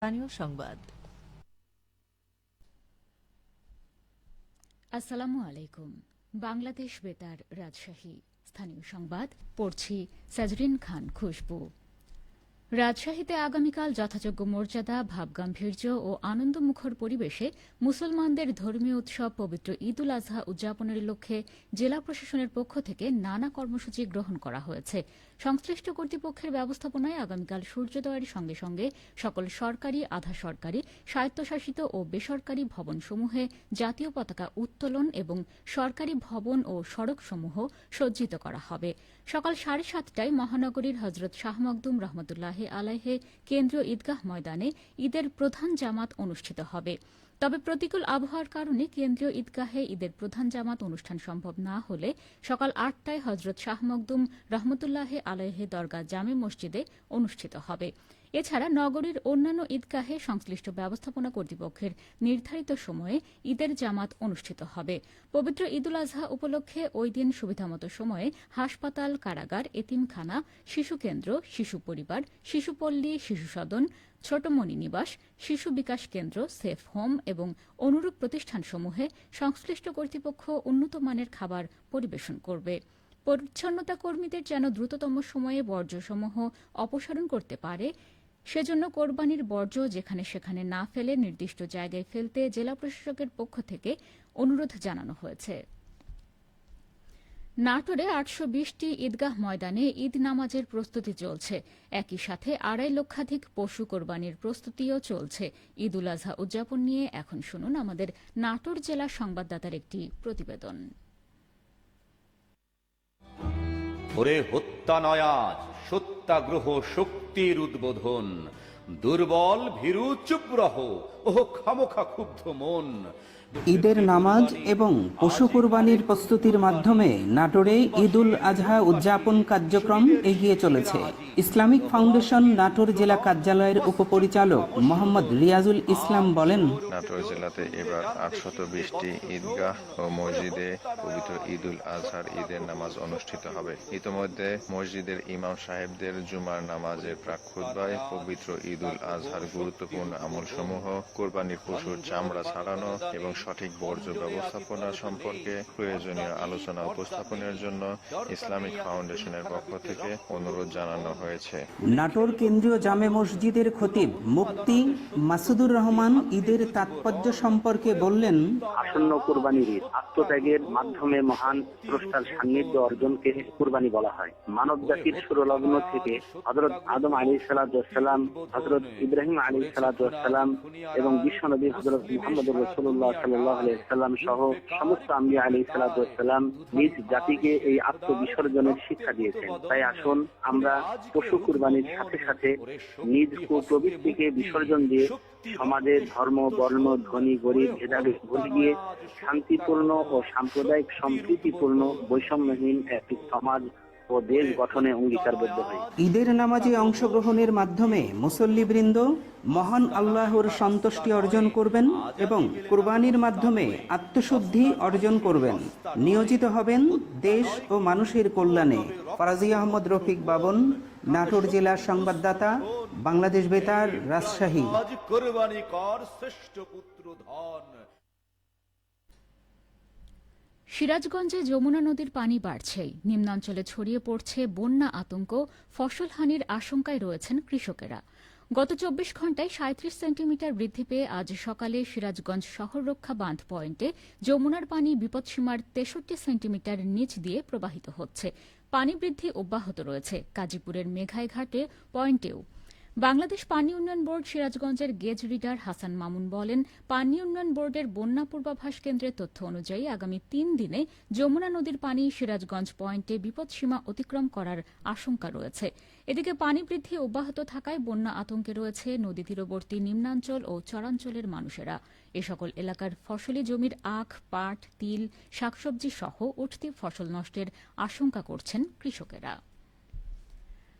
স্থানীয় সংবাদ। আসসালামু আলাইকুম। বাংলাদেশ বেতার রাজশাহী স্থানীয় সংবাদ পড়ছি সাজরিন খান খুশবু। রাজশাহীতে আগামীকাল যথাযোগ্য মর্যাদা, ভাবগাম্ভীর্য ও আনন্দমুখর পরিবেশে মুসলমানদের ধর্মীয় উৎসব পবিত্র ঈদ উল আজহা উদযাপনের লক্ষ্যে জেলা প্রশাসনের পক্ষ থেকে নানা কর্মসূচি গ্রহণ করা হয়েছে। সংশ্লিষ্ট কর্তৃপক্ষের ব্যবস্থাপনায় আগামীকাল সূর্যোদয়ের সঙ্গে সঙ্গে সকল সরকারি, আধা সরকারি, স্বায়ত্তশাসিত ও বেসরকারি ভবনসমূহে জাতীয় পতাকা উত্তোলন এবং সরকারি ভবন ও সড়কসমূহ সজ্জিত করা হবে। সকাল 7:30টায় মহানগরীর হজরত শাহ মখদুম রহমতুল্লাহ আলাইহে কেন্দ্রীয় ঈদগাহ ময়দানে ঈদের প্রধান জামাত অনুষ্ঠিত হবে। তবে প্রতিকূল আবহাওয়ার কারণে কেন্দ্রীয় ঈদগাহে ঈদের প্রধান জামাত অনুষ্ঠান সম্ভব না হলে সকাল 8টায় হজরত শাহ মখদুম রহমতুল্লাহ আলাইহে দরগা জামে মসজিদে অনুষ্ঠিত হবে। এছাড়া নগরীর অন্যান্য ঈদগাহে সংশ্লিষ্ট ব্যবস্থাপনা কর্তৃপক্ষের নির্ধারিত সময়ে ঈদের জামাত অনুষ্ঠিত হবে। পবিত্র ঈদ উল আজহা উপলক্ষে ওই দিন সুবিধামতো সময়ে হাসপাতাল, কারাগার, এতিমখানা, শিশু কেন্দ্র, শিশু পরিবার, শিশুপল্লী, শিশু সদন, ছোটমণি নিবাস, শিশু বিকাশ কেন্দ্র, সেফ হোম এবং অনুরূপ প্রতিষ্ঠানসমূহে সংশ্লিষ্ট কর্তৃপক্ষ উন্নত মানের খাবার পরিবেশন করবে। পরিচ্ছন্নতা কর্মীদের যেন দ্রুততম সময়ে বর্জ্যসমূহ অপসারণ করতে পারে, সেজন্য কোরবানির বর্জ্য যেখানে সেখানে না ফেলে নির্দিষ্ট জায়গায় ফেলতে জেলা প্রশাসকের পক্ষ থেকে অনুরোধ জানানো হয়েছে। নাটোরে 820টি ঈদগাহ ময়দানে ঈদ নামাজের প্রস্তুতি চলছে। একই সাথে 2.5 লক্ষাধিক পশু কোরবানির প্রস্তুতিও চলছে। ঈদ উল আজহা উদযাপন নিয়ে এখন শুনুন আমাদের নাটোর জেলা সংবাদদাতার একটি প্রতিবেদন। ওরে হত্যা নয় আজ, সত্যাগ্রহ শক্তির উদ্বোধন। দুর্বল ভীরু চুপ রহ, ও খামোখা ক্ষুব্ধ মন। ঈদের নামাজ এবং পশু কুরবানির প্রস্তুতির মাধ্যমে নাটোরে ঈদ উল আজহা উদযাপন কার্যক্রম এগিয়ে চলেছে। ইসলামিক ফাউন্ডেশন নাটোর জেলা কার্যালয়ের উপপরিচালক মোহাম্মদ রিয়াজুল ইসলাম বলেন, নাটোর জেলাতে এবার 820টি ঈদগাহ ও মসজিদে পবিত্র ঈদ উল আজহার ঈদের নামাজ অনুষ্ঠিত হবে। ইতোমধ্যে মসজিদের ইমাম সাহেবদের জুমার নামাজের প্রাক্খুতবায় পবিত্র ঈদ উল আজহার গুরুত্বপূর্ণ আমলসমূহ, কোরবানির পশুর চামড়া ছাড়ানো এবং সঠিক বর্জ্য ব্যবস্থাপনা সম্পর্কে প্রয়োজনীয় আলোচনা উপস্থাপনের জন্য ইসলামিক ফাউন্ডেশনের পক্ষ থেকে অনুরোধ জানানো হয়েছে। নাটোর কেন্দ্রীয় জামে মসজিদের খতিব মুফতি মাসুদুর রহমান ঈদের তাৎপর্য সম্পর্কে বললেন, আসন্ন কুরবানির ঈদ আত্মত্যাগের মাধ্যমে মহান স্রষ্টার সান্নিধ্য অর্জনকে কুরবানি বলা হয়। মানব জাতির সুরলগ্ন থেকে হযরত আদম আলাইহিস সালাম, হযরত ইব্রাহিম আলাইহিস সালাম এবং বিশ্বনবী হযরত মুহাম্মদুর রাসূলুল্লাহ সাল্লাল্লাহু আলাইহি সাল্লাম সহ সমস্ত আম্বিয়া আলাইহিস সালাম নিজ জাতিকে এই আত্মবিসর্জনের শিক্ষা দিয়েছেন। তাই আসুন আমরা পশু কুরবানির সাথে সাথে নিজ প্রবৃত্তিকে বিসর্জন দিয়ে সমাজের ধর্ম, বর্ণ, ধনী, গরিব ভেদাভেদ ভুলে গিয়ে শান্তিপূর্ণ ও সাম্প্রদায়িক সম্প্রীতিপূর্ণ বৈষম্যহীন একটি সমাজ ও দেশ গঠনে অঙ্গীকারবদ্ধ হয়। ঈদের নামাজে অংশগ্রহণের মাধ্যমে মুসল্লিবৃন্দ মহান আল্লাহর সন্তুষ্টি অর্জন করবেন এবং কুরবানির মাধ্যমে আত্মশুদ্ধি অর্জন করবেন। নিয়োজিত হবেন দেশ ও মানুষের কল্যাণে। ফরাজি আহমদ রফিক বাবন, নাটোর জেলার সংবাদদাতা, বাংলাদেশ বেতার, রাজশাহী। কোরবানি কর শ্রেষ্ঠ পুত্র ধন। সিরাজগঞ্জে যমুনা নদীর পানি বাড়ছেই, নিম্নাঞ্চলে ছড়িয়ে পড়ছে বন্যা আতঙ্ক, ফসলহানির আশঙ্কায় রয়েছেন কৃষকেরা। গত 24 ঘণ্টায় 37 সেন্টিমিটার বৃদ্ধি পেয়ে আজ সকালে সিরাজগঞ্জ শহররক্ষা বাঁধ পয়েন্টে যমুনার পানি বিপদসীমার 63 সেন্টিমিটার নিচ দিয়ে প্রবাহিত হচ্ছে। পানি বৃদ্ধি অব্যাহত রয়েছে গাজীপুরের মেঘাইঘাটে পয়েন্টেও। বাংলাদেশ পানি উন্নয়ন বোর্ড সিরাজগঞ্জের গেজ রিডার হাসান মামুন বলেন, পানি উন্নয়ন বোর্ডের বন্যা পূর্বাভাস কেন্দ্রের তথ্য অনুযায়ী আগামী 3 দিনে যমুনা নদীর পানি সিরাজগঞ্জ পয়েন্টে বিপদসীমা অতিক্রম করার আশঙ্কা রয়েছে। এদিকে পানি বৃদ্ধি অব্যাহত থাকায় বন্যা আতঙ্কে রয়েছে নদী তীরবর্তী নিম্নাঞ্চল ও চরাঞ্চলের মানুষেরা। এ সকল এলাকার ফসলি জমির আখ, পাট, তিল, শাকসবজি সহ উঠতি ফসল নষ্টের আশঙ্কা করছেন কৃষকেরা।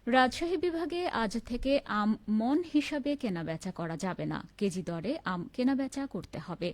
রাজশাহী বিভাগে আজ থেকে আম মন হিসাবে কেনাবেচা করা যাবে না, কেজি দরে আম কেনাবেচা করতে হবে।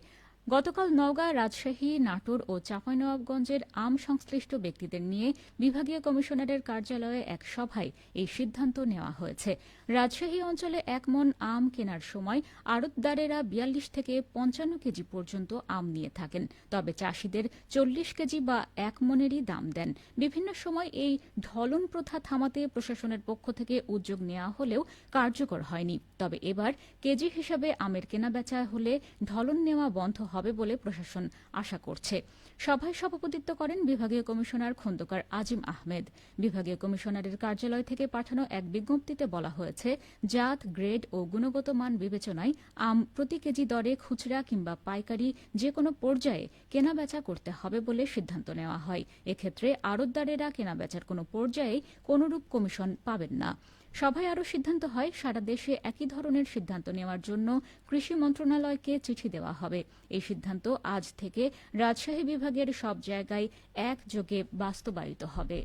গতকাল নওগাঁ, রাজশাহী, নাটোর ও চাঁপাইনবাবগঞ্জের আম সংশ্লিষ্ট ব্যক্তিদের নিয়ে বিভাগীয় কমিশনারের কার্যালয়ে এক সভায় এই সিদ্ধান্ত নেওয়া হয়েছে। রাজশাহী অঞ্চলে 1 মণ আম কেনার সময় আড়তদারেরা 42 থেকে 55 কেজি পর্যন্ত আম নিয়ে থাকেন, তবে চাষিদের 40 কেজি বা 1 মণেরই দাম দেন। বিভিন্ন সময় এই ঢলন প্রথা থামাতে প্রশাসনের পক্ষ থেকে উদ্যোগ নেওয়া হলেও কার্যকর হয়নি। তবে এবার কেজি হিসাবে আমের কেনাবেচা হলে ঢলন নেওয়া বন্ধ হবে বলে প্রশাসন আশা করছে। সভায় সভাপতিত্ব করেন বিভাগীয় কমিশনার খন্দকার আজিম আহমেদ। বিভাগীয় কমিশনারের কার্যালয় থেকে পাঠানো এক বিজ্ঞপ্তিতে বলা হয়েছে, জাত, গ্রেড ও গুণগত মান বিবেচনায় আম প্রতি কেজি দরে খুচরা কিংবা পাইকারি যে কোনো পর্যায়ে কেনাবেচা করতে হবে বলে সিদ্ধান্ত নেওয়া হয়। এক্ষেত্রে আড়তদারেরা কেনাবেচার কোনো পর্যায়ে কোনরূপ কমিশন পাবেন না। সভায় আরও সিদ্ধান্ত হয়, সারা দেশে একই ধরনের সিদ্ধান্ত নেওয়ার জন্য কৃষি মন্ত্রণালয়কে চিঠি দেওয়া হবে। এই সিদ্ধান্ত আজ থেকে রাজশাহী বিভাগের সব জায়গায় একযোগে বাস্তবায়িত হবে।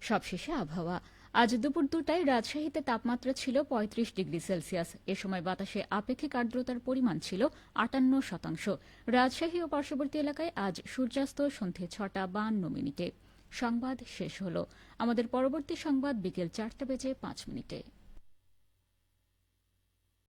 সবশেষে আবহাওয়া। আজ দুপুর 2টায় রাজশাহীতে তাপমাত্রা ছিল 35 ডিগ্রি সেলসিয়াস। এ সময় বাতাসে আপেক্ষিক আর্দ্রতার পরিমাণ ছিল 58%। রাজশাহী ও পার্শ্ববর্তী এলাকায় আজ সূর্যাস্ত সন্ধে 6:52। সংবাদ শেষ হল। আমাদের পরবর্তী সংবাদ বিকেল 4:05।